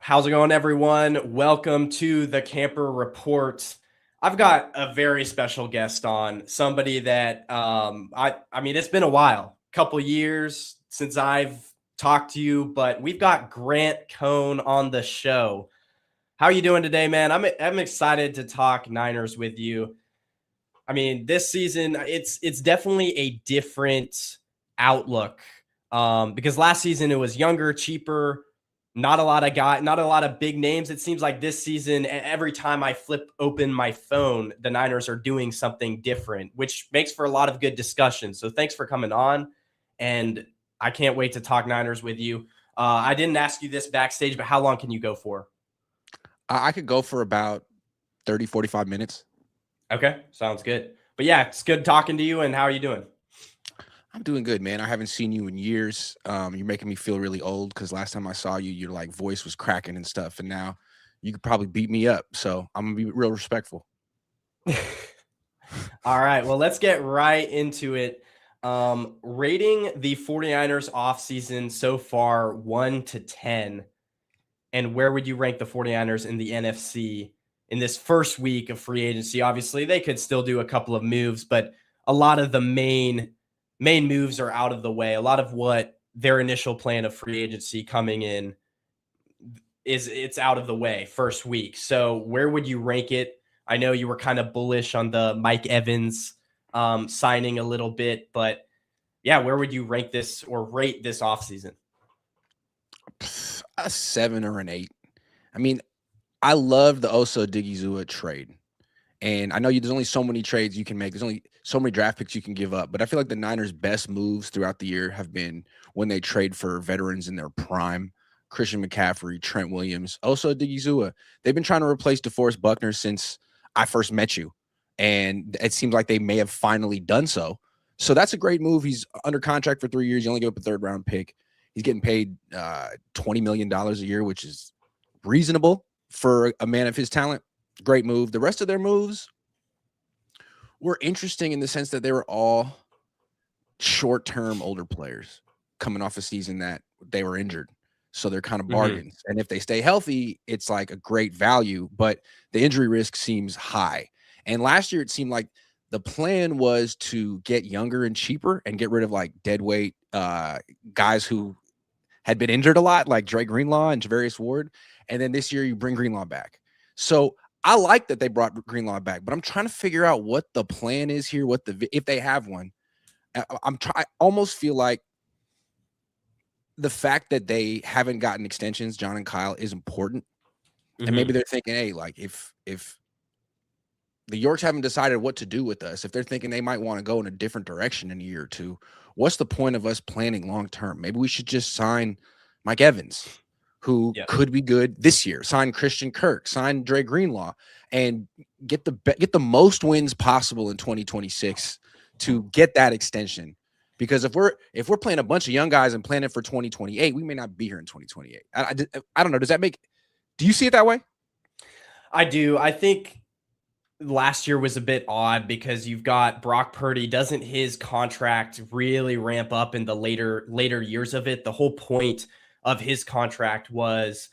How's it going, everyone? Welcome to the Camper Report. I've got a very special guest on, somebody that I mean, it's been a while, couple years since I've talked to you, but we've got Grant Cohn on the show. How are you doing today, man? I'm excited to talk Niners with you. I mean, this season it's definitely a different outlook because last season it was younger, cheaper, not a lot of big names. It seems like this season, every time I flip open my phone, the Niners are doing something different, which makes for a lot of good discussion. So thanks for coming on, and I can't wait to talk Niners with you. I didn't ask you this backstage, but how long can you go for? I could go for about 30, 45 minutes. Okay, sounds good. But yeah, it's good talking to you. And how are you doing? I'm doing good, man. I haven't seen you in years. You're making me feel really old because last time I saw you, your like voice was cracking and stuff, and now you could probably beat me up. So I'm gonna be real respectful. All right, well, let's get right into it. Rating the 49ers offseason so far 1 to 10, and where would you rank the 49ers in the NFC in this first week of free agency? Obviously, they could still do a couple of moves, but a lot of the main moves are out of the way. A lot of what their initial plan of free agency coming in it's out of the way first week. So where would you rank it? I know you were kind of bullish on the Mike Evans signing a little bit, but yeah, where would you rank this or rate this offseason? A 7 or an 8. I mean, I love the Oso Digizua trade. And I know there's only so many trades you can make. There's only so many draft picks you can give up. But I feel like the Niners' best moves throughout the year have been when they trade for veterans in their prime. Christian McCaffrey, Trent Williams, also Digizua. They've been trying to replace DeForest Buckner since I first met you. And it seems like they may have finally done so. So that's a great move. He's under contract for 3 years. You only give up a third-round pick. He's getting paid $20 million a year, which is reasonable for a man of his talent. Great move. The rest of their moves were interesting in the sense that they were all short-term older players coming off a season that they were injured. So they're kind of bargains. And if they stay healthy, it's like a great value, but the injury risk seems high. And last year, it seemed like the plan was to get younger and cheaper and get rid of like dead weight guys who had been injured a lot, like Dre Greenlaw and Javarius Ward. And then this year, you bring Greenlaw back. So I like that they brought Greenlaw back, but I'm trying to figure out what the plan is here, if they have one. I almost feel like the fact that they haven't gotten extensions, John and Kyle, is important. And maybe they're thinking, hey, like if the Yorks haven't decided what to do with us, if they're thinking they might want to go in a different direction in a year or two, what's the point of us planning long term? Maybe we should just sign Mike Evans, who could be good this year. Sign Christian Kirk, sign Dre Greenlaw, and get the most wins possible in 2026 to get that extension. Because if we're playing a bunch of young guys and planning for 2028, we may not be here in 2028. I don't know. Do you see it that way? I do. I think last year was a bit odd because you've got Brock Purdy. Doesn't his contract really ramp up in the later years of it? The whole point of his contract was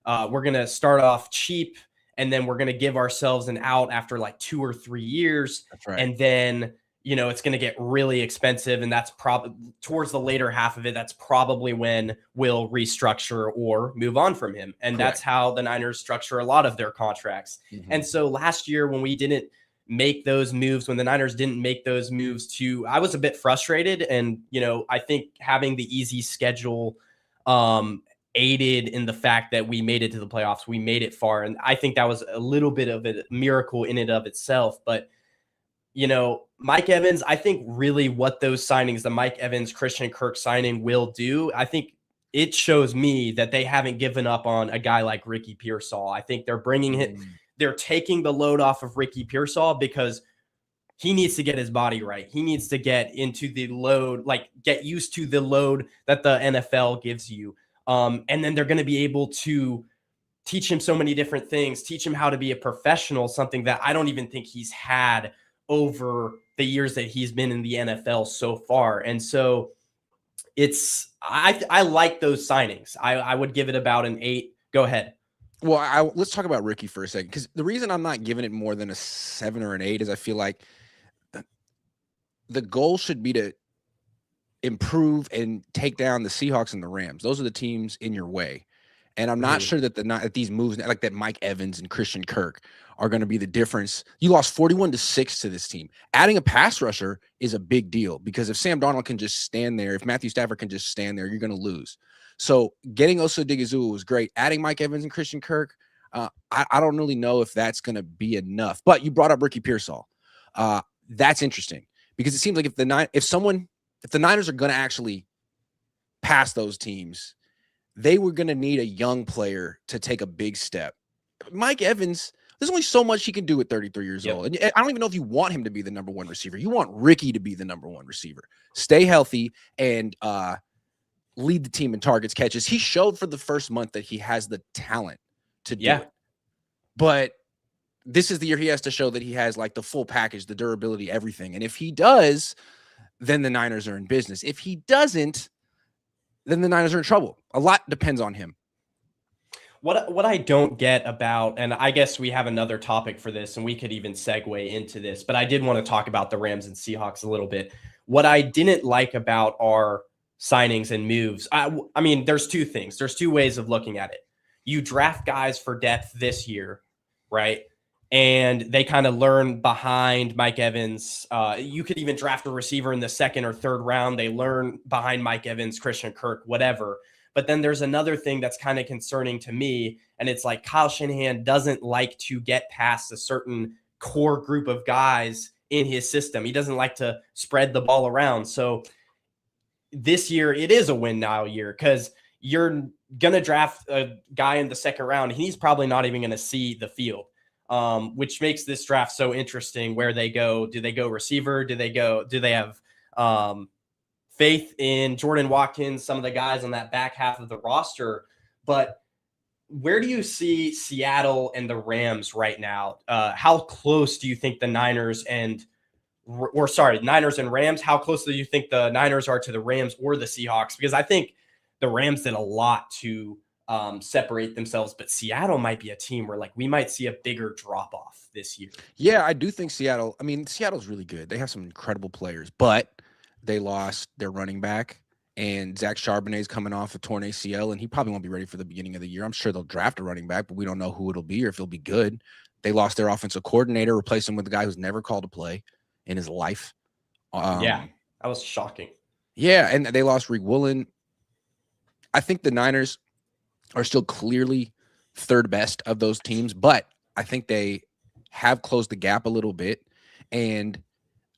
we're going to start off cheap and then we're going to give ourselves an out after like 2 or 3 years. That's right. And then, it's going to get really expensive. And that's probably towards the later half of it. That's probably when we'll restructure or move on from him. And that's how the Niners structure a lot of their contracts. And so last year when we didn't make those moves, when the Niners didn't make those moves I was a bit frustrated. And, I think having the easy schedule aided in the fact that we made it to the playoffs. We made it far. And I think that was a little bit of a miracle in and of itself. But, Mike Evans, I think really what those signings, the Mike Evans, Christian Kirk signing will do, I think it shows me that they haven't given up on a guy like Ricky Pearsall. I think they're bringing they're taking the load off of Ricky Pearsall because he needs to get his body right. He needs to get into the load, like get used to the load that the NFL gives you. And then they're going to be able to teach him so many different things, teach him how to be a professional, something that I don't even think he's had over the years that he's been in the NFL so far. And so I like those signings. I would give it about an 8. Go ahead. Well, let's talk about Ricky for a second, because the reason I'm not giving it more than a 7 or an 8 is I feel like the goal should be to improve and take down the Seahawks and the Rams. Those are the teams in your way. And I'm not sure that that these moves like that Mike Evans and Christian Kirk are going to be the difference. You lost 41-6 to this team. Adding a pass rusher is a big deal, because if Sam Darnold can just stand there, if Matthew Stafford can just stand there, you're going to lose. So getting Osa Odigizua was great. Adding Mike Evans and Christian Kirk, I don't really know if that's going to be enough. But you brought up Ricky Pearsall. That's interesting, because it seems like if the Niners are going to actually pass those teams, they were going to need a young player to take a big step. Mike Evans, there's only so much he can do at 33 years old. And I don't even know if you want him to be the number one receiver. You want Ricky to be the number one receiver. Stay healthy and lead the team in targets, catches. He showed for the first month that he has the talent to do it. But this is the year he has to show that he has like the full package, the durability, everything. And if he does, then the Niners are in business. If he doesn't, then the Niners are in trouble. A lot depends on him. What I don't get about, and I guess we have another topic for this, and we could even segue into this, but I did want to talk about the Rams and Seahawks a little bit. What I didn't like about our signings and moves, I mean, there's two things. There's two ways of looking at it. You draft guys for depth this year, right? And they kind of learn behind Mike Evans. You could even draft a receiver in the second or third round. They learn behind Mike Evans, Christian Kirk, whatever. But then there's another thing that's kind of concerning to me, and it's like Kyle Shanahan doesn't like to get past a certain core group of guys in his system. He doesn't like to spread the ball around. So this year, it is a win now year, because you're going to draft a guy in the second round, and he's probably not even going to see the field. Which makes this draft so interesting. Where they go? Do they go receiver? Do they have faith in Jordan Watkins, some of the guys on that back half of the roster? But where do you see Seattle and the Rams right now? How close do you think the Niners and Rams? How close do you think the Niners are to the Rams or the Seahawks? Because I think the Rams did a lot to separate themselves, but Seattle might be a team where like we might see a bigger drop off this year. Yeah, I do think Seattle's really good. They have some incredible players, but they lost their running back, and Zach Charbonnet's coming off a torn ACL, and he probably won't be ready for the beginning of the year. I'm sure they'll draft a running back, but we don't know who it'll be or if he'll be good. They lost their offensive coordinator, replaced him with a guy who's never called a play in his life. Yeah, that was shocking. Yeah, and they lost Reek Woolen. I think the Niners are still clearly third best of those teams, but I think they have closed the gap a little bit, and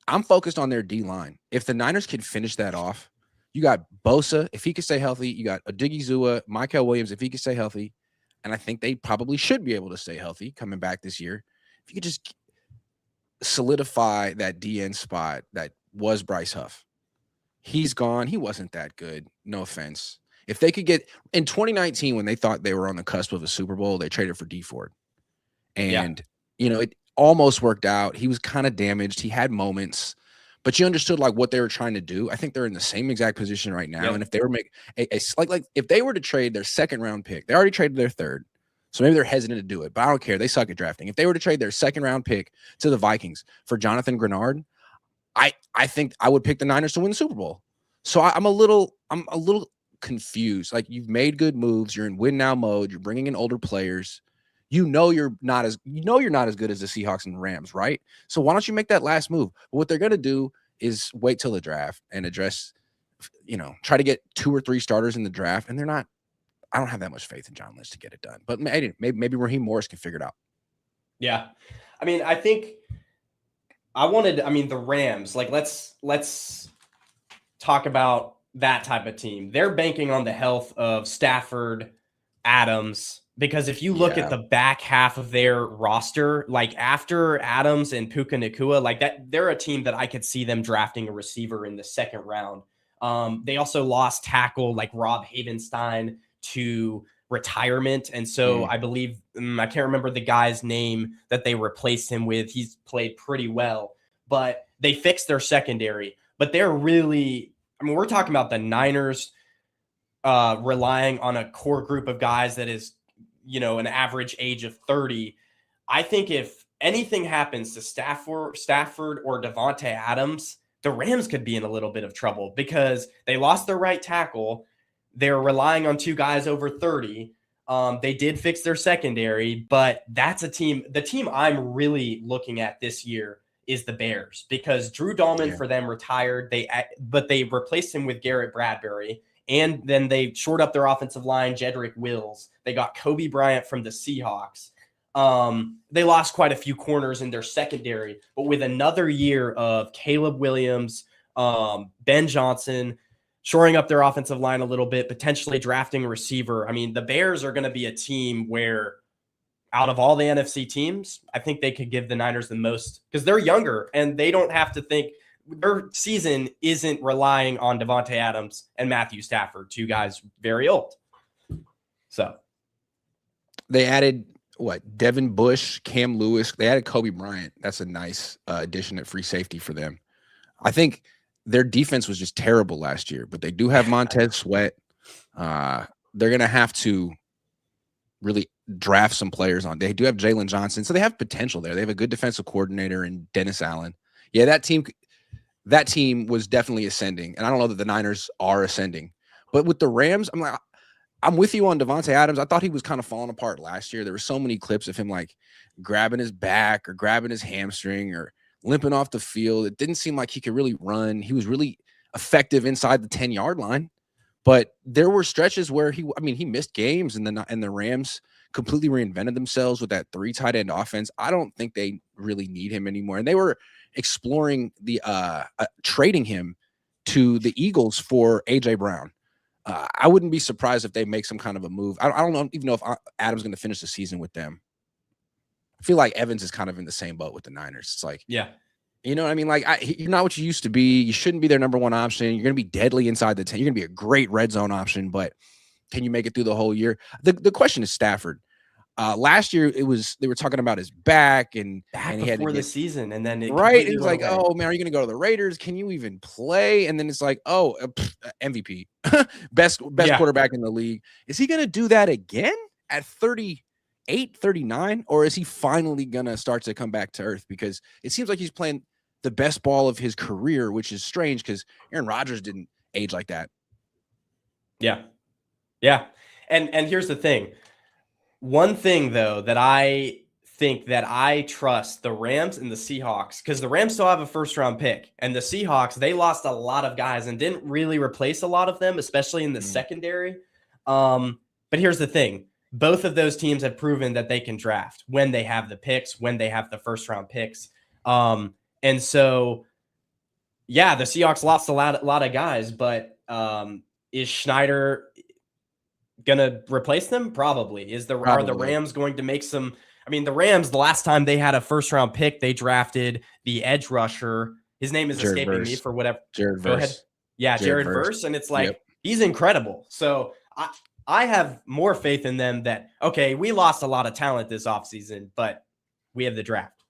I'm focused on their D-line. If the Niners can finish that off, you got Bosa, if he can stay healthy, you got Odigizua, Michael Williams, if he can stay healthy, and I think they probably should be able to stay healthy coming back this year. If you could just solidify that DN spot that was Bryce Huff. He's gone. He wasn't that good. No offense. If they could get in 2019, when they thought they were on the cusp of a Super Bowl, they traded for D Ford. And, it almost worked out. He was kind of damaged. He had moments, but you understood like what they were trying to do. I think they're in the same exact position right now. And if they were if they were to trade their second round pick, they already traded their third. So maybe they're hesitant to do it, but I don't care. They suck at drafting. If they were to trade their second round pick to the Vikings for Jonathan Grenard, I think I would pick the Niners to win the Super Bowl. So I'm a little confused. Like, you've made good moves. You're in win now mode. You're bringing in older players. You're not as good as the Seahawks and Rams, right? So why don't you make that last move? But what they're going to do is wait till the draft and address, try to get 2 or 3 starters in the draft. And I don't have that much faith in John Lynch to get it done. But maybe Raheem Morris can figure it out. Yeah. I mean, I think the Rams, like let's talk about that type of team. They're banking on the health of Stafford, Adams, because if you look at the back half of their roster, like after Adams and Puka Nacua, like that, they're a team that I could see them drafting a receiver in the second round. They also lost tackle like Rob Havenstein to retirement. And so I believe, I can't remember the guy's name that they replaced him with. He's played pretty well, but they fixed their secondary. But they're really, we're talking about the Niners relying on a core group of guys that is an average age of 30. I think if anything happens to Stafford or Devontae Adams, the Rams could be in a little bit of trouble because they lost their right tackle. They're relying on two guys over 30. They did fix their secondary, but that's a team. The team I'm really looking at this year is the Bears because Drew Dahlman for them retired. But they replaced him with Garrett Bradbury, and then they shored up their offensive line. Jedrick Wills. They got Kobe Bryant from the Seahawks. They lost quite a few corners in their secondary, but with another year of Caleb Williams, Ben Johnson, shoring up their offensive line a little bit, potentially drafting a receiver. I mean, the Bears are going to be a team where out of all the NFC teams, I think they could give the Niners the most because they're younger and they don't have to think their season isn't relying on Devontae Adams and Matthew Stafford, two guys very old. So they added Devin Bush, Cam Lewis. They added Kobe Bryant. That's a nice addition at free safety for them. I think their defense was just terrible last year, but they do have Montez Sweat. They're going to have to really draft some players on. They do have Jalen Johnson, so they have potential there. They have a good defensive coordinator in Dennis Allen. Yeah, that team was definitely ascending, and I don't know that the Niners are ascending. But with the Rams, I'm with you on Devontae Adams. I thought he was kind of falling apart last year. There were so many clips of him like grabbing his back or grabbing his hamstring or limping off the field. It didn't seem like he could really run. He was really effective inside the 10-yard line. But there were stretches where he missed games, and the Rams completely reinvented themselves with that 3 tight end offense. I don't think they really need him anymore. And they were exploring the trading him to the Eagles for A.J. Brown. I wouldn't be surprised if they make some kind of a move. I don't even know if Adams is going to finish the season with them. I feel like Evans is kind of in the same boat with the Niners. It's like, yeah. You know what I mean? Like, you're not what you used to be. You shouldn't be their number one option. You're going to be deadly inside the 10. You're going to be a great red zone option, but can you make it through the whole year? The question is Stafford. Last year, they were talking about his back and he had before the season, and then it was like, oh man, are you going to go to the Raiders? Can you even play? And then it's like, oh, MVP, best quarterback in the league. Is he going to do that again at 38, 39, or is he finally going to start to come back to earth? Because it seems like he's playing the best ball of his career, which is strange because Aaron Rodgers didn't age like that. Yeah. Yeah. And here's the thing. One thing, though, that I think that I trust the Rams and the Seahawks, because the Rams still have a first-round pick, and the Seahawks, they lost a lot of guys and didn't really replace a lot of them, especially in the secondary. But here's the thing. Both of those teams have proven that they can draft when they have the picks, when they have the first-round picks. And so, yeah, the Seahawks lost a lot of guys, but is Schneider going to replace them? Probably. Are the Rams going to make some? I mean, the Rams, the last time they had a first-round pick, they drafted the edge rusher. His name is escaping me for whatever. Go ahead. Yeah, Jared Verse. And it's like, he's incredible. So I have more faith in them that, okay, we lost a lot of talent this offseason, but we have the draft.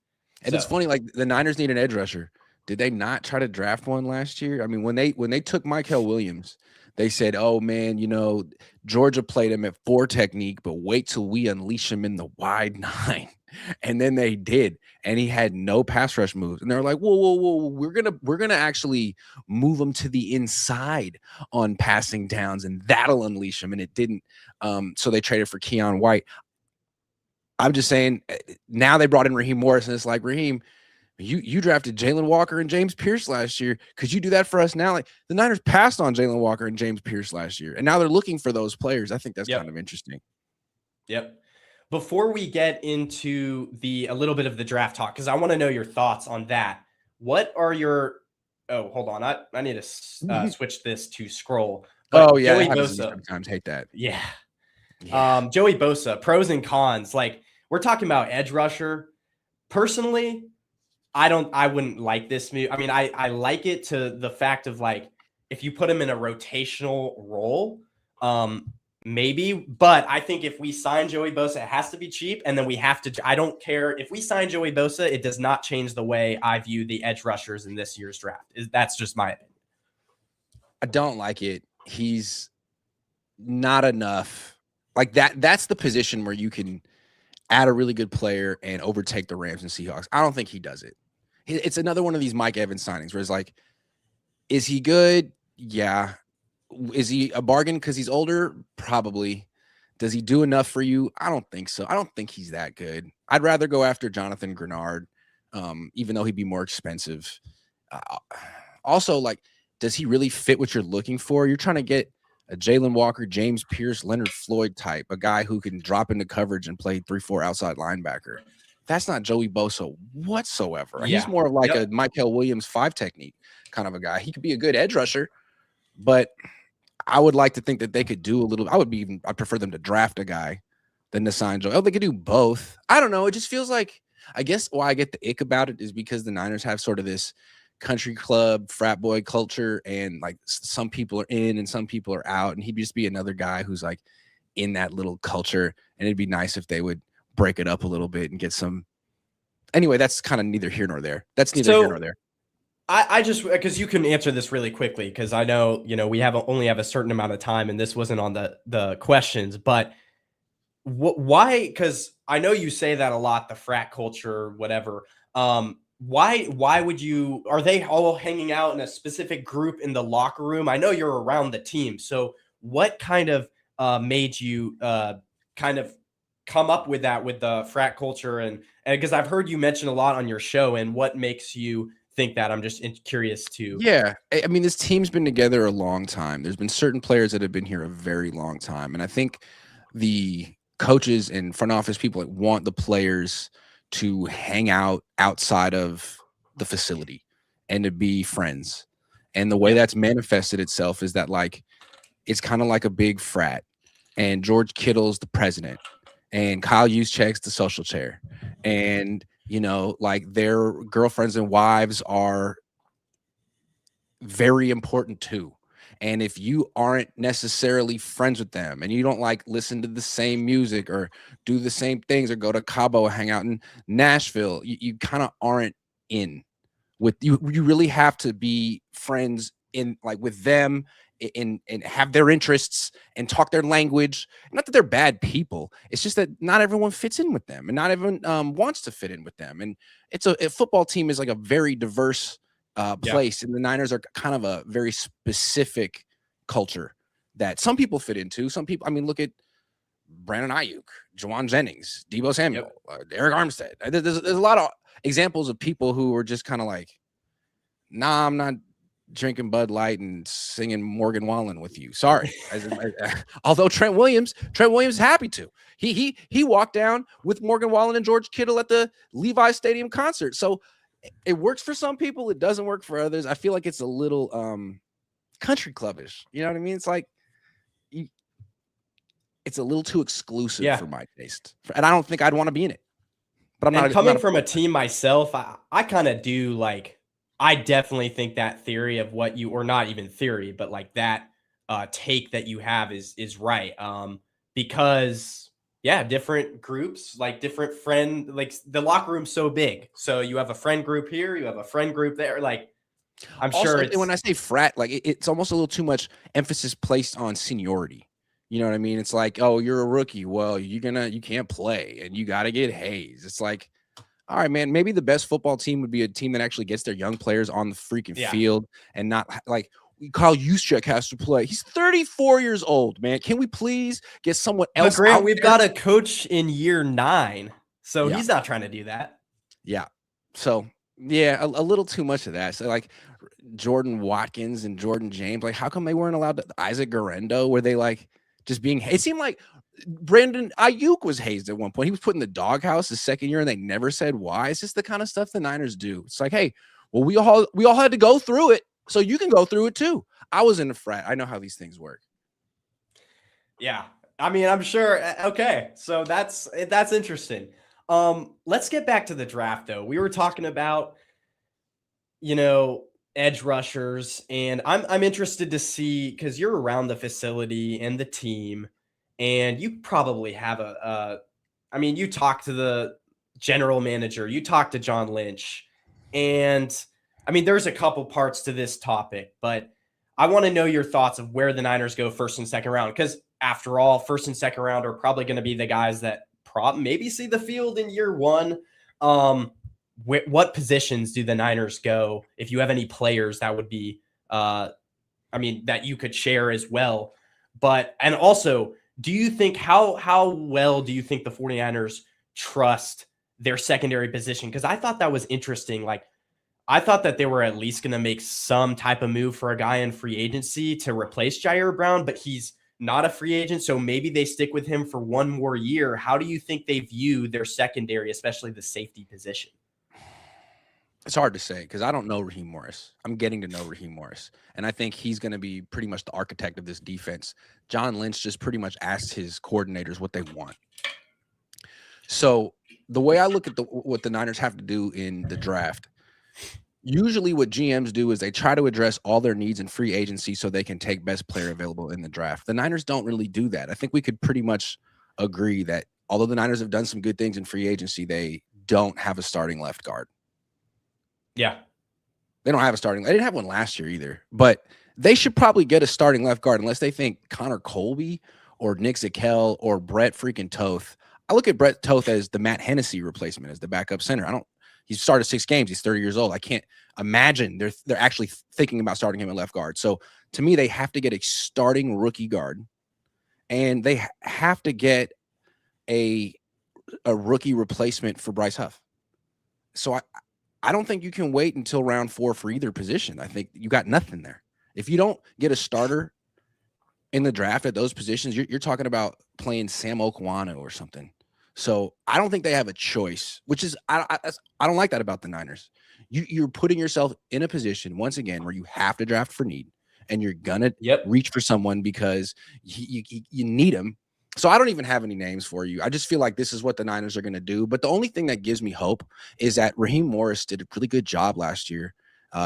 And it's funny, like the Niners need an edge rusher. Did they not try to draft one last year? I mean, when they took Michael Williams, they said, oh man, Georgia played him at 4 technique, but wait till we unleash him in the wide 9. And then they did, and he had no pass rush moves. And they're like, whoa, we're gonna actually move him to the inside on passing downs, and that'll unleash him. And it didn't. So they traded for Keon White. I'm just saying, now they brought in Raheem Morris, and it's like, Raheem, you drafted Jalen Walker and James Pierce last year. Could you do that for us now? Like, the Niners passed on Jalen Walker and James Pierce last year, and now they're looking for those players. I think that's kind of interesting. Yep. Before we get into a little bit of the draft talk, because I want to know your thoughts on that. What are your – oh, hold on. I need to switch this to scroll. But oh, yeah. Joey Bosa. Sometimes hate that. Yeah. Joey Bosa, pros and cons. Like, we're talking about edge rusher. Personally, I wouldn't like this move. I mean, I like it to the fact of, like, if you put him in a rotational role, maybe. But I think if we sign Joey Bosa, it has to be cheap. And then we have to – I don't care. If we sign Joey Bosa, it does not change the way I view the edge rushers in this year's draft. That's just my opinion. I don't like it. He's not enough Like that's the position where you can add a really good player and overtake the Rams and Seahawks. I don't think he does it. It's another one of these Mike Evans signings where it's like, is he good? Yeah. Is he a bargain because he's older? Probably. Does he do enough for you? I don't think so. I don't think he's that good. I'd rather go after Jonathan Grenard, even though he'd be more expensive. Uh, Also, like, does he really fit what you're looking for? You're trying to get a Jalen Walker, James Pierce, Leonard Floyd type, a guy who can drop into coverage and play 3-4 outside linebacker. That's not Joey Bosa whatsoever. He's Yeah. more of like Yep. a Michael Williams 5 technique kind of a guy. He could be a good edge rusher, but I would like to think that they could do a little. I'd prefer them to draft a guy than to sign Joey. Oh, they could do both. I don't know. It just feels like, I guess why I get the ick about it is because the Niners have sort of this country club frat boy culture, and like some people are in and some people are out, and he'd just be another guy who's like in that little culture, and it'd be nice if they would break it up a little bit and get some. Anyway, that's kind of neither here nor there. That's neither here nor there. I just, because you can answer this really quickly, because I know, we only have a certain amount of time, and this wasn't on the questions, but why? Because I know you say that a lot, the frat culture, whatever. Why would you? Are they all hanging out in a specific group in the locker room? I know you're around the team, so what kind of made you kind of come up with that, with the frat culture, and because I've heard you mention a lot on your show, and what makes you think that? I'm just curious to. Yeah, I mean, this team's been together a long time. There's been certain players that have been here a very long time, and I think the coaches and front office people want the players to hang out outside of the facility and to be friends. And the way that's manifested itself is that, like, it's kind of like a big frat, and George Kittle's the president, and Kyle Juszczyk's the social chair, and like, their girlfriends and wives are very important too. And if you aren't necessarily friends with them, and you don't like listen to the same music or do the same things or go to Cabo and hang out in Nashville, you kind of aren't in with you. You really have to be friends in, like, with them, and have their interests and talk their language. Not that they're bad people. It's just that not everyone fits in with them, and not everyone wants to fit in with them. And it's a football team is like a very diverse place, and the Niners are kind of a very specific culture that some people fit into. Some people, I mean, look at Brandon Ayuk, Jawan Jennings, Deebo Samuel, Eric Armstead. There's a lot of examples of people who are just kind of like, nah, I'm not drinking Bud Light and singing Morgan Wallen with you. Sorry. Although Trent Williams is happy to. He walked down with Morgan Wallen and George Kittle at the Levi Stadium concert. So it works for some people, it doesn't work for others. I feel like it's a little country clubbish. You know what I mean? It's like it's a little too exclusive for my taste. And I don't think I'd want to be in it. But I'm not coming from a team myself, I kind of do, like, I definitely think that theory of what you, or not even theory, but like that take that you have is right. Because different groups, like different friend, like the locker room's so big. So you have a friend group here, you have a friend group there. Like, I'm also, sure when I say frat, like, it's almost a little too much emphasis placed on seniority. You know what I mean? It's like, oh, you're a rookie. Well, you can't play and you got to get hazed. It's like, all right, man, maybe the best football team would be a team that actually gets their young players on the freaking field, and not like Kyle Juszczyk has to play. He's 34 years old, man. Can we please get someone else? But Grant, we've got a coach in year 9, so he's not trying to do that. Yeah. So a little too much of that. So, like, Jordan Watkins and Jordan James, like, how come they weren't allowed to? Isaac Garendo, were they like just being? It seemed like Brandon Ayuk was hazed at one point. He was put in the doghouse the second year, and they never said why. It's just the kind of stuff the Niners do. It's like, hey, well, we all had to go through it, so you can go through it too. I was in a frat. I know how these things work. Yeah, I mean, I'm sure. Okay, so that's interesting. Let's get back to the draft, though. We were talking about, edge rushers, and I'm interested to see, because you're around the facility and the team. And you probably have I mean, you talk to the general manager, you talk to John Lynch, and I mean, there's a couple parts to this topic, but I want to know your thoughts of where the Niners go first and second round. Because after all, first and second round are probably going to be the guys that maybe see the field in year one. What positions do the Niners go? If you have any players that would be, that you could share as well. And also, do you think how well do you think the 49ers trust their secondary position? Because I thought that was interesting. Like, I thought that they were at least going to make some type of move for a guy in free agency to replace Jair Brown, but he's not a free agent, so maybe they stick with him for one more year. How do you think they view their secondary, especially the safety position? It's hard to say because I don't know Raheem Morris. I'm getting to know Raheem Morris, and I think he's going to be pretty much the architect of this defense. John Lynch just pretty much asked his coordinators what they want. So the way I look at what the Niners have to do in the draft, usually what GMs do is they try to address all their needs in free agency so they can take best player available in the draft. The Niners don't really do that. I think we could pretty much agree that although the Niners have done some good things in free agency, they don't have a starting left guard. Yeah. They don't have a starting. They didn't have one last year either, but they should probably get a starting left guard unless they think Connor Colby or Nick Zakelj or Brett freaking Toth. I look at Brett Toth as the Matt Hennessy replacement as the backup center. He's started 6 games. He's 30 years old. I can't imagine they're actually thinking about starting him at left guard. So to me, they have to get a starting rookie guard, and they have to get a rookie replacement for Bryce Huff. So I don't think you can wait until round 4 for either position. I think you got nothing there. If you don't get a starter in the draft at those positions, you're talking about playing Sam Okwano or something. So I don't think they have a choice, which is I don't like that about the Niners. You're putting yourself in a position once again where you have to draft for need, and you're gonna reach for someone because you need them. So I don't even have any names for you. I just feel like this is what the Niners are going to do. But the only thing that gives me hope is that Raheem Morris did a really good job last year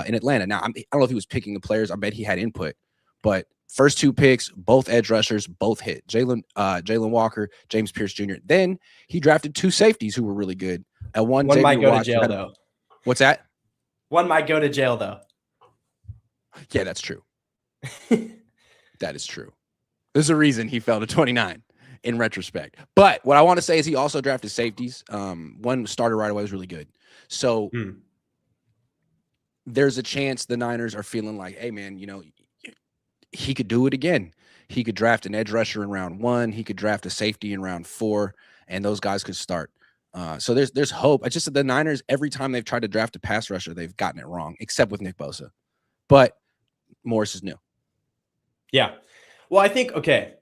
in Atlanta. Now, I don't know if he was picking the players. I bet he had input. But first 2 picks, both edge rushers, both hit. Jalen Walker, James Pierce Jr. Then he drafted 2 safeties who were really good. One might go to jail, though. What's that? One might go to jail, though. Yeah, that's true. That is true. There's a reason he fell to 29. In retrospect. But what I want to say is he also drafted safeties. One starter right away was really good. So there's a chance the Niners are feeling like, hey, man, he could do it again. He could draft an edge rusher in round 1. He could draft a safety in round 4, and those guys could start. So there's hope. It's just that the Niners, every time they've tried to draft a pass rusher, they've gotten it wrong, except with Nick Bosa. But Morris is new. Yeah. Well, I think, okay.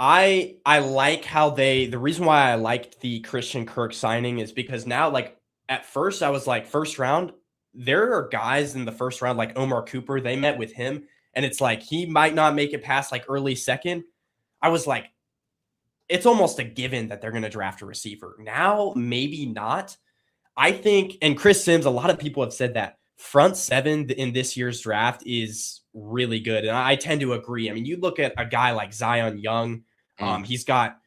I like how the reason why I liked the Christian Kirk signing is because now, like, at first I was like, first round, there are guys in the first round like Omar Cooper. They met with him, and it's like he might not make it past like early second. I was like, it's almost a given that they're going to draft a receiver. Now, maybe not. I think, and Chris Sims, a lot of people have said that front 7 in this year's draft is really good. And I tend to agree. I mean, you look at a guy like Zion Young, he's got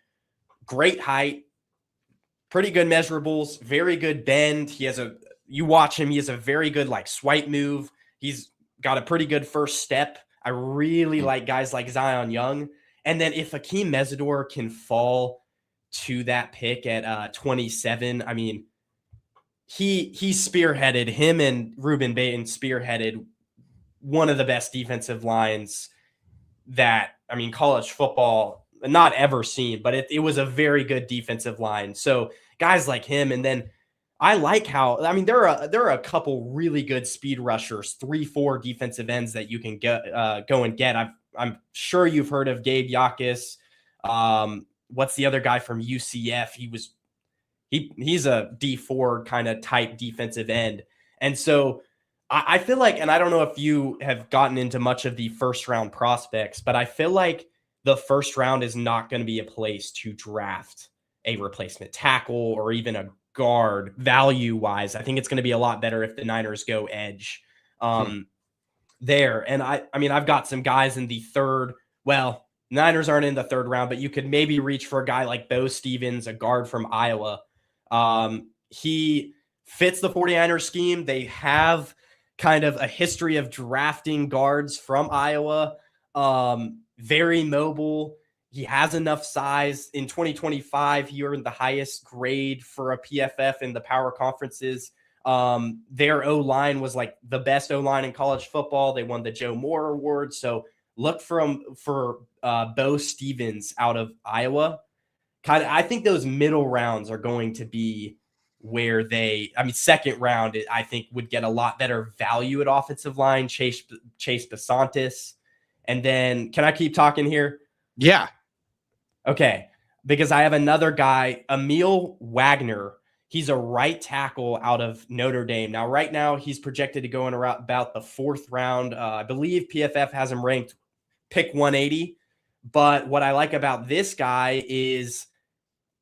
great height, pretty good measurables, very good bend. You watch him, he has a very good like swipe move. He's got a pretty good first step. I really like guys like Zion Young. And then if Akeem Mesidor can fall to that pick at 27, I mean, he spearheaded, him and Ruben Baton spearheaded one of the best defensive lines that, I mean, college football not ever seen, but it was a very good defensive line. So guys like him, and then I like how, I mean, there are a couple really good speed rushers, 3-4 defensive ends that you can go and get. I'm sure you've heard of Gabe Yakis. What's the other guy from UCF? He's a D4 kind of type defensive end. And so I feel like, and I don't know if you have gotten into much of the first round prospects, but I feel like the first round is not going to be a place to draft a replacement tackle or even a guard value wise. I think it's going to be a lot better if the Niners go edge there. And I mean, I've got some guys in the third. Well, Niners aren't in the third round, but you could maybe reach for a guy like Bo Stevens, a guard from Iowa. He fits the 49ers scheme. They have kind of a history of drafting guards from Iowa. Very mobile. He has enough size. In 2025, he earned the highest grade for a PFF in the power conferences. Their O-line was like the best O-line in college football. They won the Joe Moore Award. So look for Bo Stevens out of Iowa. I think those middle rounds are going to be where second round, I think would get a lot better value at offensive line. Chase Besantis. And then can I keep talking here? Yeah. Okay, because I have another guy, Emil Wagner. He's a right tackle out of Notre Dame. Now, right now, he's projected to go in around about the fourth round. I believe PFF has him ranked pick 180. But what I like about this guy is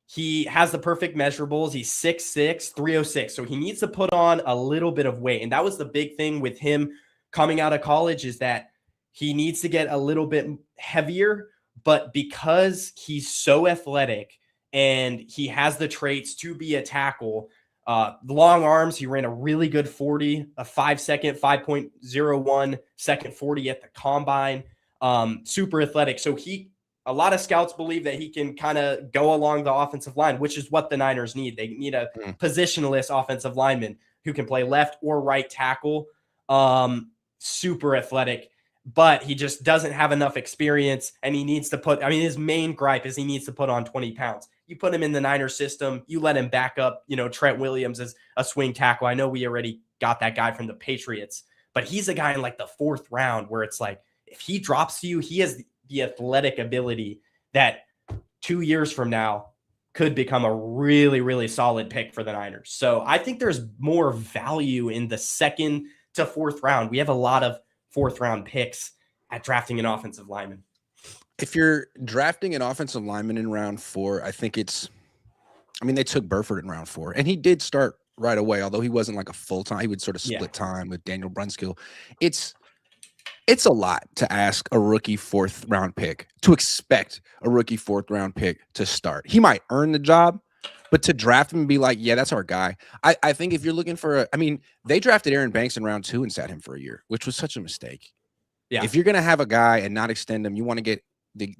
he has the perfect measurables. He's 6'6", 306. So he needs to put on a little bit of weight. And that was the big thing with him coming out of college, is that he needs to get a little bit heavier. But because he's so athletic and he has the traits to be a tackle, long arms, he ran a really good 40, a 5-second, 5.01 second 40 at the combine. Super athletic. So a lot of scouts believe that he can kind of go along the offensive line, which is what the Niners need. They need a positionless offensive lineman who can play left or right tackle. Super athletic, but he just doesn't have enough experience, and he needs to his main gripe is he needs to put on 20 pounds. You put him in the Niners system, you let him back up, Trent Williams as a swing tackle. I know we already got that guy from the Patriots, but he's a guy in like the fourth round where it's like, if he drops to you, he has the athletic ability that 2 years from now could become a really, really solid pick for the Niners. So I think there's more value in the second to fourth round. We have a lot of fourth round picks at drafting an offensive lineman. If you're drafting an offensive lineman in round 4, I think they took Burford in round 4, and he did start right away, although he wasn't like a full-time. He would sort of split time with Daniel Brunskill. It's a lot to ask a rookie fourth round pick, to expect a rookie fourth round pick to start. He might earn the job, but to draft him and be like, yeah, that's our guy. I think if you're looking for they drafted Aaron Banks in round 2 and sat him for a year, which was such a mistake. Yeah. If you're going to have a guy and not extend him, you want to get you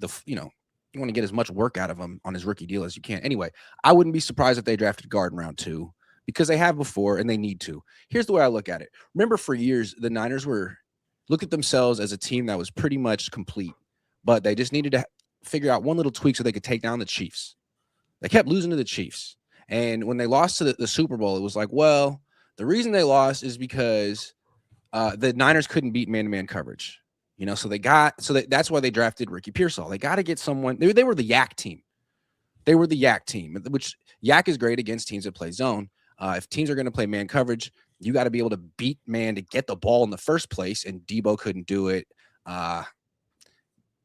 want to get as much work out of him on his rookie deal as you can. Anyway, I wouldn't be surprised if they drafted guard in round 2, because they have before and they need to. Here's the way I look at it. Remember, for years, the Niners look at themselves as a team that was pretty much complete, but they just needed to figure out one little tweak so they could take down the Chiefs. They kept losing to the Chiefs. And when they lost to the Super Bowl, it was like, well, the reason they lost is because the Niners couldn't beat man-to-man coverage. So that's why they drafted Ricky Pearsall. They got to get someone. They were the Yak team. They were the Yak team, which Yak is great against teams that play zone. If teams are going to play man coverage, you got to be able to beat man to get the ball in the first place, and Debo couldn't do it.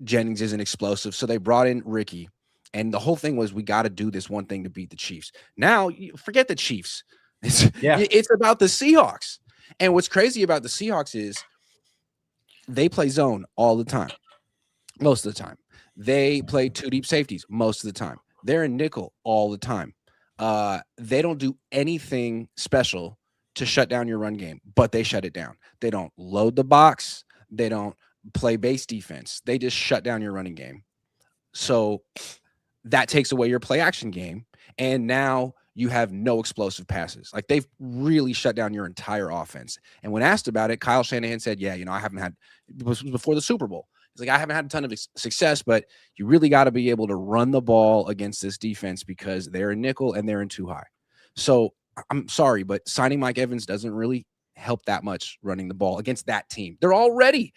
Jennings isn't explosive, so they brought in Ricky, and the whole thing was, we got to do this one thing to beat the Chiefs. Now, forget the Chiefs. It's about the Seahawks. And what's crazy about the Seahawks is they play zone all the time, most of the time. They play 2 deep safeties most of the time. They're in nickel all the time. They don't do anything special to shut down your run game, but they shut it down. They don't load the box. They don't play base defense. They just shut down your running game. So that takes away your play action game. And now you have no explosive passes. Like, they've really shut down your entire offense. And when asked about it, Kyle Shanahan said, yeah, I haven't had, it was before the Super Bowl. He's like, I haven't had a ton of success, but you really got to be able to run the ball against this defense because they're in nickel and they're in too high. So I'm sorry, but signing Mike Evans doesn't really help that much running the ball against that team. They're already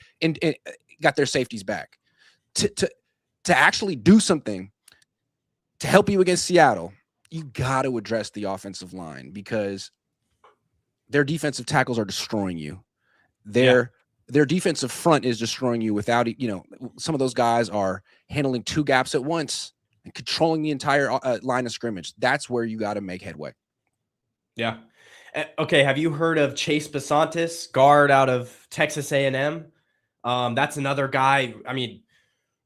got their safeties back. To actually do something to help you against Seattle, you got to address the offensive line, because their defensive tackles are destroying you. Their defensive front is destroying you without, some of those guys are handling 2 gaps at once and controlling the entire line of scrimmage. That's where you got to make headway. Yeah. Okay. Have you heard of Chase Besantis, guard out of Texas A&M? That's another guy.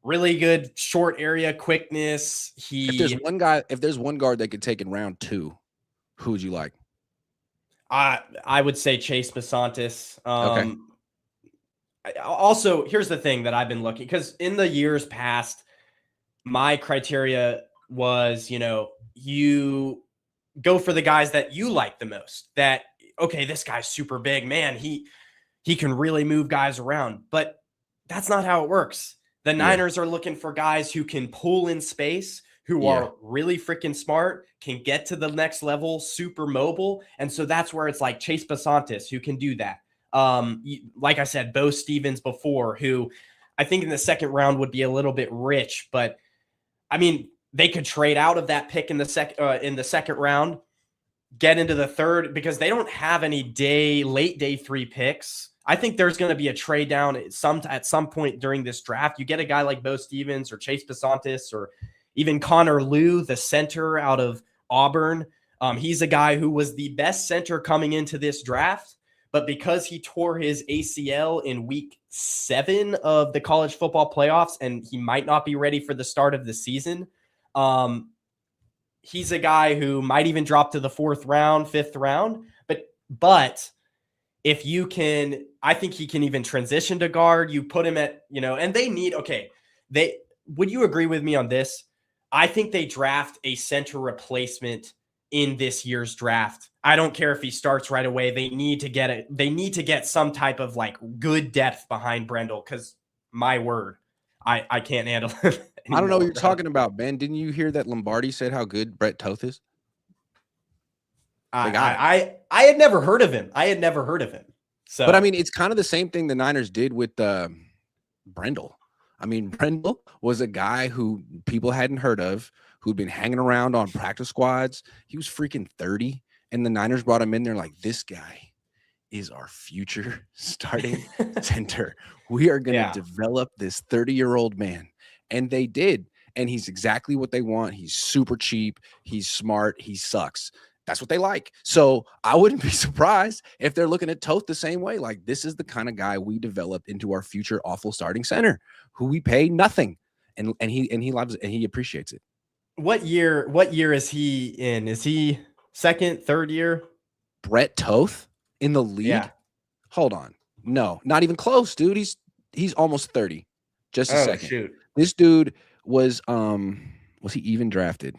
Really good short area quickness. If there's one guard that could take in round 2, who would you like? I would say Chase Besantis. Okay. Also, here's the thing that I've been looking, because in the years past, my criteria was, you go for the guys that you like the most. That, okay, this guy's super big, man. He can really move guys around, but that's not how it works. The Yeah. Niners are looking for guys who can pull in space, who Yeah. are really freaking smart, can get to the next level, super mobile. And so that's where it's like Chase Basantis, who can do that. Like I said, Bo Stevens before, who I think in the second round would be a little bit rich, but I mean, they could trade out of that pick in the second round, get into the third, because they don't have any late day 3 picks. I think there's going to be a trade down at some point during this draft. You get a guy like Bo Stevens or Chase Basantis or even Connor Liu, the center out of Auburn. He's a guy who was the best center coming into this draft, but because he tore his ACL in week 7 of the college football playoffs and he might not be ready for the start of the season, he's a guy who might even drop to the 4th round, 5th round. But if you can, I think he can even transition to guard. You put him at, and would you agree with me on this? I think they draft a center replacement in this year's draft. I don't care if he starts right away. They need to get it. They need to get some type of like good depth behind Brendel, because my word, I can't handle it. I don't know what you're talking about, Ben. Didn't you hear that Lombardi said how good Brett Toth is? I had never heard of him. So, but I mean, it's kind of the same thing the Niners did with Brendel. I mean, Brendel was a guy who people hadn't heard of, who'd been hanging around on practice squads. He was freaking 30, and the Niners brought him in there like, this guy is our future starting center. We are going to develop this 30-year-old man. And they did. And he's exactly what they want. He's super cheap. He's smart. He sucks. That's what they like. So I wouldn't be surprised if they're looking at Toth the same way. Like, this is the kind of guy we develop into our future awful starting center, who we pay nothing. And he loves it and he appreciates it. What year is he in? Is he second, third year? Brett Toth in the league? Yeah. Hold on. No, not even close, dude. He's almost 30. Just a second. Shoot. This dude was he even drafted?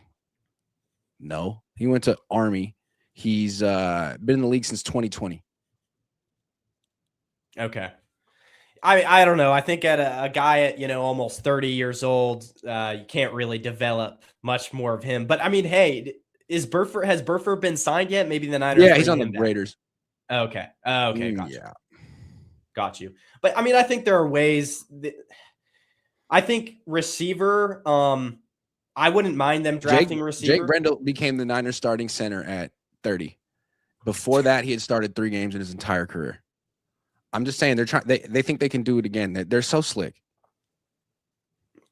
No. He went to Army. He's been in the league since 2020. Okay. I don't know. I think at a guy at, almost 30 years old, you can't really develop much more of him. But I mean, hey, has Burford been signed yet? Maybe the Niners. Yeah, he's on the Raiders. Okay. Okay. Gotcha. Yeah. Got you. But I mean, I think there are ways I think receiver, I wouldn't mind them drafting receiver. Jake Brendel became the Niners starting center at 30. Before that, he had started 3 games in his entire career. I'm just saying they think they can do it again. They're so slick.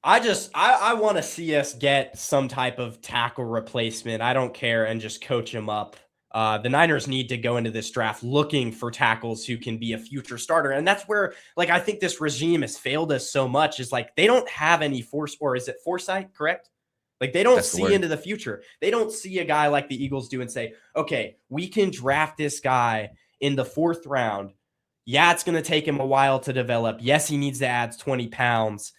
I want to see us get some type of tackle replacement. I don't care, and just coach him up. The Niners need to go into this draft looking for tackles who can be a future starter. And that's where, like, I think this regime has failed us so much, is like, they don't have any foresight, correct? Like, they don't see into the future. They don't see a guy like the Eagles do and say, okay, we can draft this guy in the 4th round. Yeah, it's going to take him a while to develop. Yes, he needs to add 20 pounds.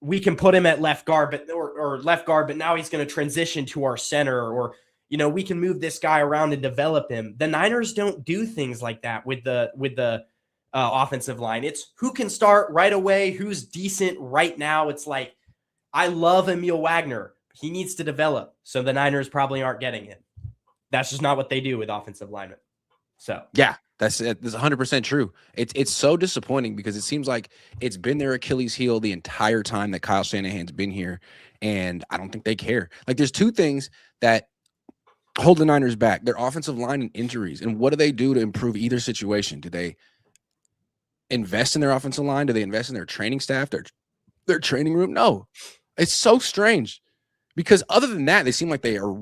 We can put him at left guard, but now he's going to transition to our center, or, we can move this guy around and develop him. The Niners don't do things like that with the offensive line. It's who can start right away, who's decent right now. It's like, I love Emil Wagner. He needs to develop. So the Niners probably aren't getting him. That's just not what they do with offensive linemen. So yeah, that's 100% true. It's so disappointing, because it seems like it's been their Achilles heel the entire time that Kyle Shanahan's been here, and I don't think they care. Like, there's 2 things that hold the Niners back: their offensive line and injuries. And what do they do to improve either situation? Do they invest in their offensive line? Do they invest in their training staff, their training room? No. It's so strange, because other than that, they seem like they are,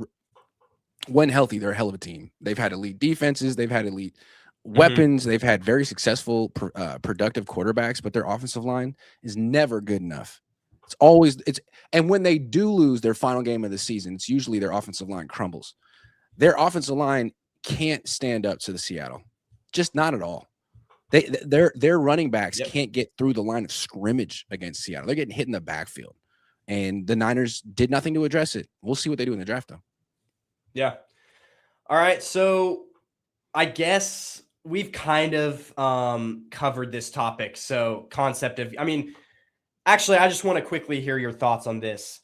when healthy, they're a hell of a team. They've had elite defenses. They've had elite weapons. They've had very successful, productive quarterbacks, but their offensive line is never good enough. And when they do lose their final game of the season, it's usually their offensive line crumbles. Their offensive line can't stand up to the Seattle. Just not at all. Their running backs can't get through the line of scrimmage against Seattle. They're getting hit in the backfield. and the Niners did nothing to address it. We'll see what they do in the draft, though. Yeah. All right. So I guess we've kind of covered this topic. So concept of, I mean, actually, I just want to quickly hear your thoughts on this.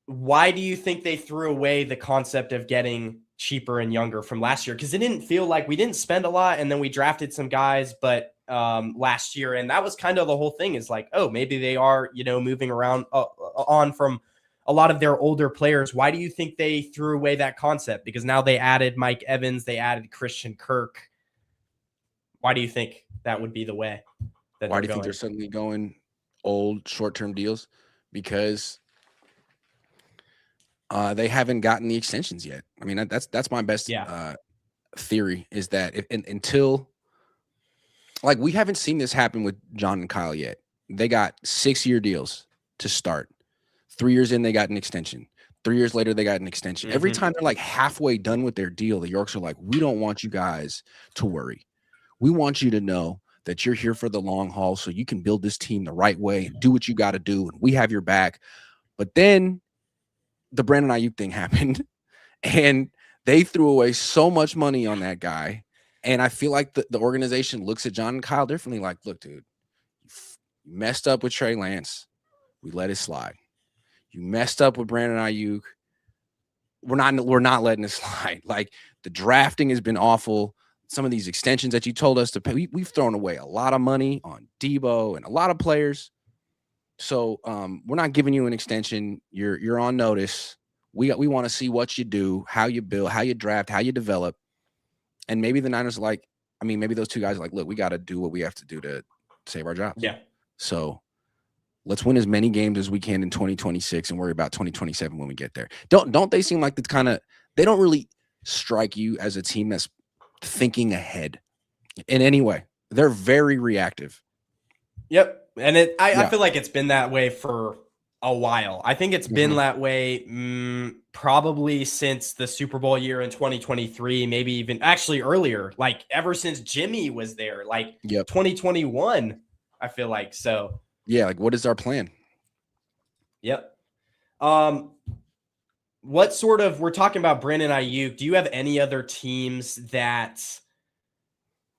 Why do you think they threw away the concept of getting cheaper and younger from last year? Because it didn't feel like we didn't spend a lot, and then we drafted some guys, but last year, and that was kind of the whole thing. Is like, oh, maybe they are, moving around on from a lot of their older players. Why do you think they threw away that concept? Because now they added Mike Evans, they added Christian Kirk. Why do you think that would be the way? Why do you think they're suddenly going old short-term deals? Because they haven't gotten the extensions yet. I mean, that's my best theory, is that until, like, we haven't seen this happen with John and Kyle yet. They got 6-year deals to start. 3 years in, they got an extension. 3 years later, they got an extension. Every time they're like halfway done with their deal, the Yorks are like, we don't want you guys to worry. We want you to know that you're here for the long haul so you can build this team the right way and do what you got to do, and we have your back. But then the Brandon Ayuk thing happened, and they threw away so much money on that guy. And I feel like the organization looks at John and Kyle differently. Like, look, dude, you messed up with Trey Lance. We let it slide. You messed up with Brandon Ayuk. We're not letting it slide. Like, the drafting has been awful. Some of these extensions that you told us to pay, we've thrown away a lot of money on Debo and a lot of players. So we're not giving you an extension. You're on notice. We want to see what you do, how you build, how you draft, how you develop. And maybe the Niners maybe those two guys are like, look, we got to do what we have to do to save our jobs. Yeah. So let's win as many games as we can in 2026 and worry about 2027 when we get there. Don't they seem like they don't really strike you as a team that's thinking ahead in any way? They're very reactive. Yep. And I feel like it's been that way for a while. I think it's been that way probably since the Super Bowl year in 2023, maybe even actually earlier, like ever since Jimmy was there, like 2021, I feel like. So yeah, like, what is our plan? Yep. What sort of, we're talking about Brandon Ayuk. Do you have any other teams that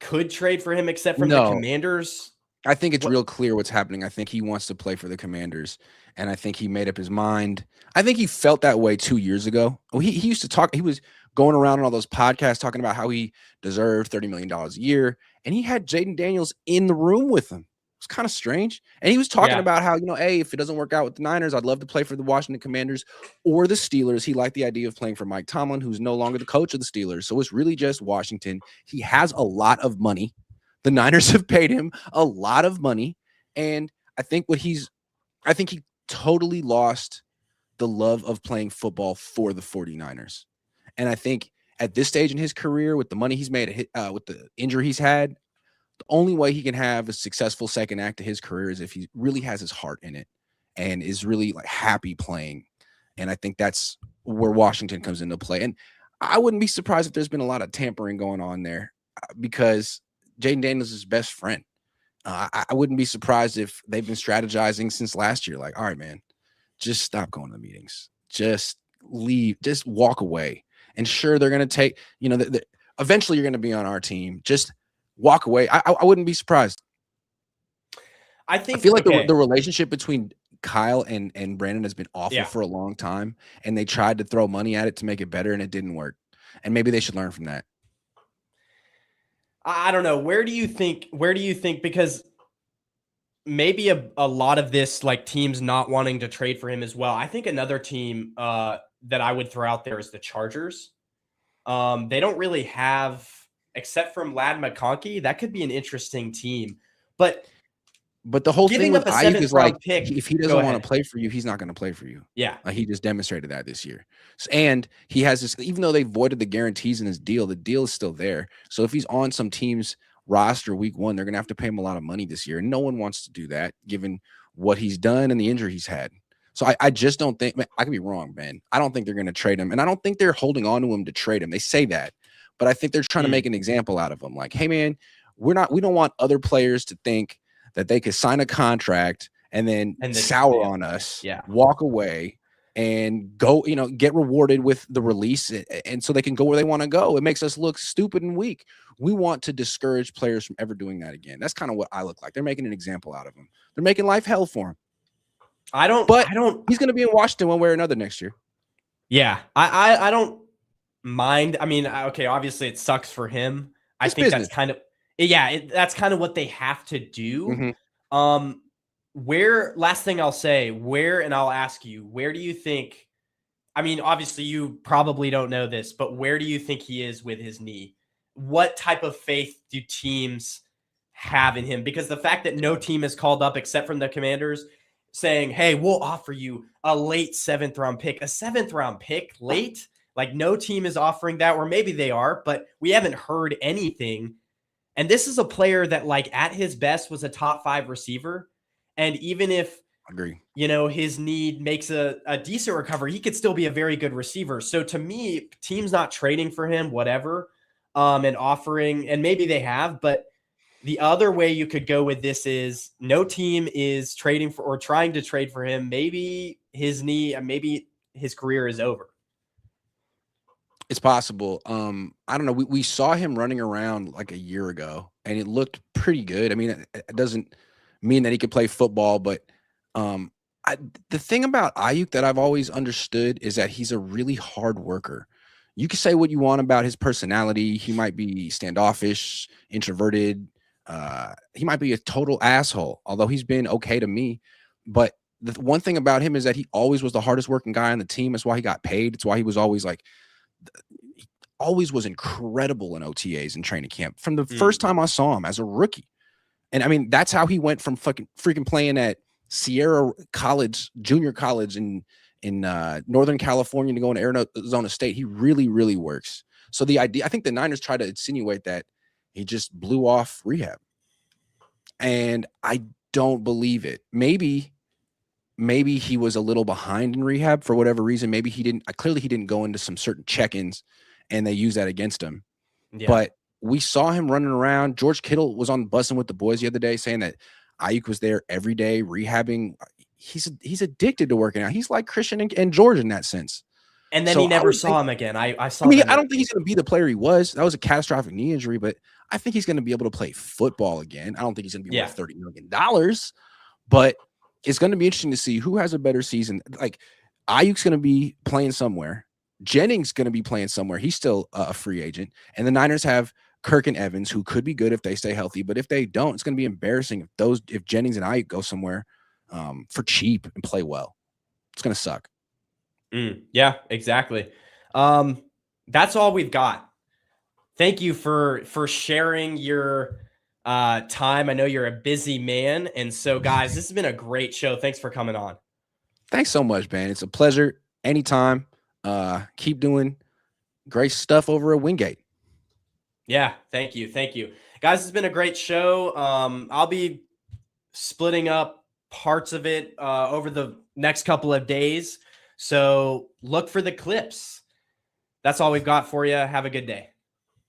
could trade for him except from the Commanders? I think it's real clear what's happening. I think he wants to play for the Commanders, and I think he made up his mind. I think he felt that way 2 years ago. He used to talk. He was going around on all those podcasts talking about how he deserved $30 million a year, and he had Jaden Daniels in the room with him. It was kind of strange. And he was talking about how, hey, if it doesn't work out with the Niners, I'd love to play for the Washington Commanders or the Steelers. He liked the idea of playing for Mike Tomlin, who's no longer the coach of the Steelers. So it's really just Washington. He has a lot of money. The Niners have paid him a lot of money. And I think he totally lost the love of playing football for the 49ers. And I think at this stage in his career, with the money he's made, with the injury he's had, the only way he can have a successful second act to his career is if he really has his heart in it and is really like happy playing. And I think that's where Washington comes into play. And I wouldn't be surprised if there's been a lot of tampering going on there, because Jaden Daniels is his best friend. I wouldn't be surprised if they've been strategizing since last year. Like, all right, man, just stop going to the meetings. Just leave. Just walk away. And sure, they're going to take, eventually you're going to be on our team. Just walk away. I wouldn't be surprised. I feel like the relationship between Kyle and Brandon has been awful for a long time, and they tried to throw money at it to make it better, and it didn't work. And maybe they should learn from that. I don't know. Where do you think, because maybe a lot of this, like, teams not wanting to trade for him as well. I think another team that I would throw out there is the Chargers. They don't really have, except from Ladd McConkey, that could be an interesting team. But the whole thing with Ayuk is like, if he doesn't want to play for you, he's not going to play for you. Yeah. He just demonstrated that this year. And he has this, even though they voided the guarantees in his deal, the deal is still there. So if he's on some team's roster week 1, they're going to have to pay him a lot of money this year. And no one wants to do that given what he's done and the injury he's had. So I just don't think, I could be wrong, man. I don't think they're going to trade him. And I don't think they're holding on to him to trade him. They say that, but I think they're trying to make an example out of him. Like, hey man, we don't want other players to think that they could sign a contract and then And then sour on us, yeah. walk away, and go, get rewarded with the release, and so they can go where they want to go. It makes us look stupid and weak. We want to discourage players from ever doing that again. That's kind of what I look like. They're making an example out of him. They're making life hell for him. But he's going to be in Washington one way or another next year. Yeah, I don't mind. I mean, okay, obviously it sucks for him. I think business. That's kind of that's kind of what they have to do. Mm-hmm. Last thing I'll say, and I'll ask you, where do you think? I mean, obviously you probably don't know this, but where do you think he is with his knee? What type of faith do teams have in him? Because the fact that no team is called up except from the Commanders, saying, hey, we'll offer you a late 7th round pick, late. Like no team is offering that, or maybe they are, but we haven't heard anything. And this is a player that like at his best was a top 5 receiver. And even if, his knee makes a decent recovery, he could still be a very good receiver. So to me, teams not trading for him, whatever, and offering, and maybe they have, but the other way you could go with this is no team is trading for or trying to trade for him. Maybe his knee, maybe his career is over. It's possible. I don't know. We saw him running around like a year ago, and it looked pretty good. I mean, it doesn't mean that he could play football, but the thing about Ayuk that I've always understood is that he's a really hard worker. You can say what you want about his personality. He might be standoffish, introverted. He might be a total asshole, although he's been okay to me. But the one thing about him is that he always was the hardest working guy on the team. That's why he got paid. It's why he was always he always was incredible in OTAs and training camp from the first time I saw him as a rookie. And I mean, that's how he went from freaking playing at Sierra College, junior college in Northern California to going to Arizona State. He really, really works. So I think the Niners try to insinuate that he just blew off rehab. And I don't believe it. Maybe he was a little behind in rehab for whatever reason. Maybe he didn't go into some certain check-ins and they use that against him. Yeah. But we saw him running around. George Kittle was on bussing with the boys the other day saying that Ayuk was there every day rehabbing. He's addicted to working out. He's like Christian and George in that sense. And then he never saw him again. I don't think he's going to be the player he was. That was a catastrophic knee injury, but I think he's going to be able to play football again. I don't think he's going to be worth $30 million, but it's going to be interesting to see who has a better season. Like Ayuk's going to be playing somewhere. Jennings going to be playing somewhere. He's still a free agent. And the Niners have Kirk and Evans, who could be good if they stay healthy, but if they don't, it's going to be embarrassing if Jennings and Ayuk go somewhere for cheap and play well. It's going to suck. Yeah, exactly. That's all we've got. Thank you for sharing your time. I know you're a busy man. And so, guys, this has been a great show. Thanks for coming on. Thanks so much, man. It's a pleasure. Anytime. Keep doing great stuff over at Wingate. Yeah, thank you. Guys, it's been a great show. I'll be splitting up parts of it over the next couple of days. So look for the clips. That's all we've got for you. Have a good day.